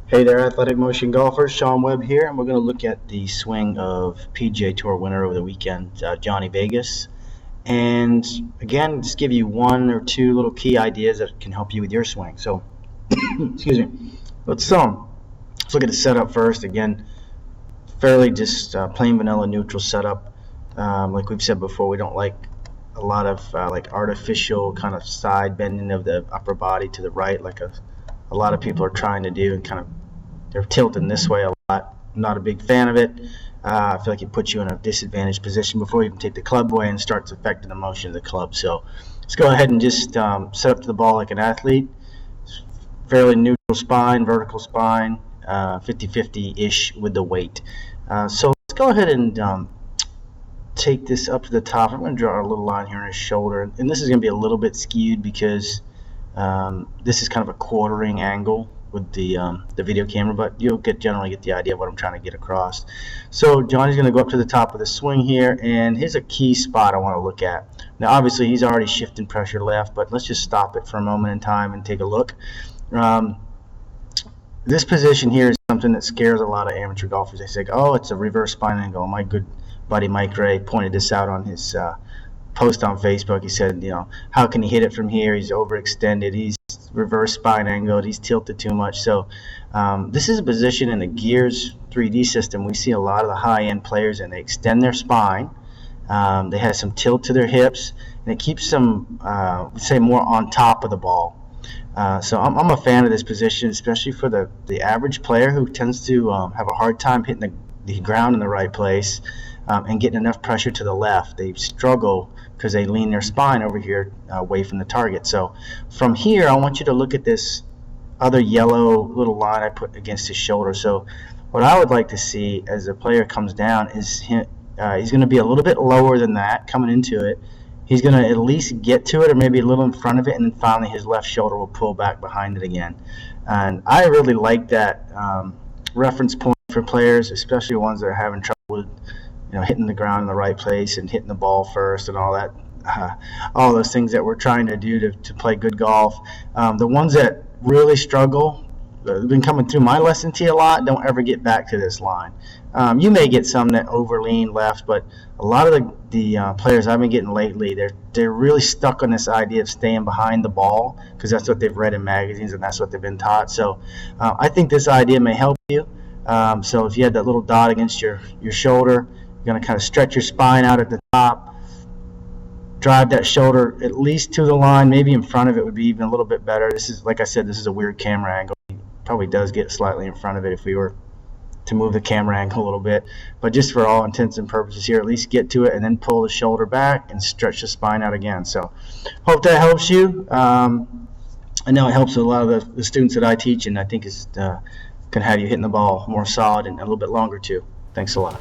Hey there, athletic motion golfers. Shaun Webb here, and we're going to look at the swing of PGA Tour winner over the weekend, Jhonattan Vegas. And again, just give you one or two little key ideas that can help you with your swing. So, excuse me. Let's look at the setup first. Again, fairly just plain vanilla neutral setup. Like we've said before, we don't like a lot of like artificial kind of side bending of the upper body to the right, like a lot of people are trying to do, and kind of they're tilting this way a lot. I'm not a big fan of it. I feel like it puts you in a disadvantaged position before you even take the club away and starts affecting the motion of the club. So let's go ahead and just set up to the ball like an athlete. Fairly neutral spine, vertical spine, 50-50-ish with the weight. So let's go ahead and take this up to the top. I'm going to draw a little line here on his shoulder, and this is going to be a little bit skewed because this is kind of a quartering angle with the video camera, but you'll generally get the idea of what I'm trying to get across. So Johnny's going to go up to the top of the swing here, and here's a key spot I want to look at. Now obviously he's already shifting pressure left, but let's just stop it for a moment in time and take a look. This position here is something that scares a lot of amateur golfers. They say, oh, it's a reverse spine angle. My good buddy Mike Ray pointed this out on his post on Facebook. He said, how can he hit it from here? He's overextended. He's reverse spine angled. He's tilted too much. So this is a position in the Gears 3D system. We see a lot of the high-end players, and they extend their spine. They have some tilt to their hips, and it keeps them, say, more on top of the ball. So I'm a fan of this position, especially for the average player who tends to have a hard time hitting the ground in the right place and getting enough pressure to the left. They struggle because they lean their spine over here away from the target. So from here, I want you to look at this other yellow little line I put against his shoulder. So what I would like to see as the player comes down is he's going to be a little bit lower than that coming into it. He's going to at least get to it, or maybe a little in front of it, and then finally his left shoulder will pull back behind it again. And I really like that reference point for players, especially ones that are having trouble with hitting the ground in the right place and hitting the ball first and all that, all those things that we're trying to do to play good golf. The ones that really struggle, have been coming through my lesson tee a lot, don't ever get back to this line. You may get some that overlean left, but a lot of the players I've been getting lately, they're really stuck on this idea of staying behind the ball because that's what they've read in magazines and that's what they've been taught. So I think this idea may help you. So if you had that little dot against your shoulder, you're going to kind of stretch your spine out at the top, drive that shoulder at least to the line, maybe in front of it would be even a little bit better. This is, like I said, this is a weird camera angle. It probably does get slightly in front of it if we were to move the camera angle a little bit, but just for all intents and purposes here, at least get to it and then pull the shoulder back and stretch the spine out again. So hope that helps you. I know it helps a lot of the students that I teach, and I think it's can have you hitting the ball more solid and a little bit longer too. Thanks a lot.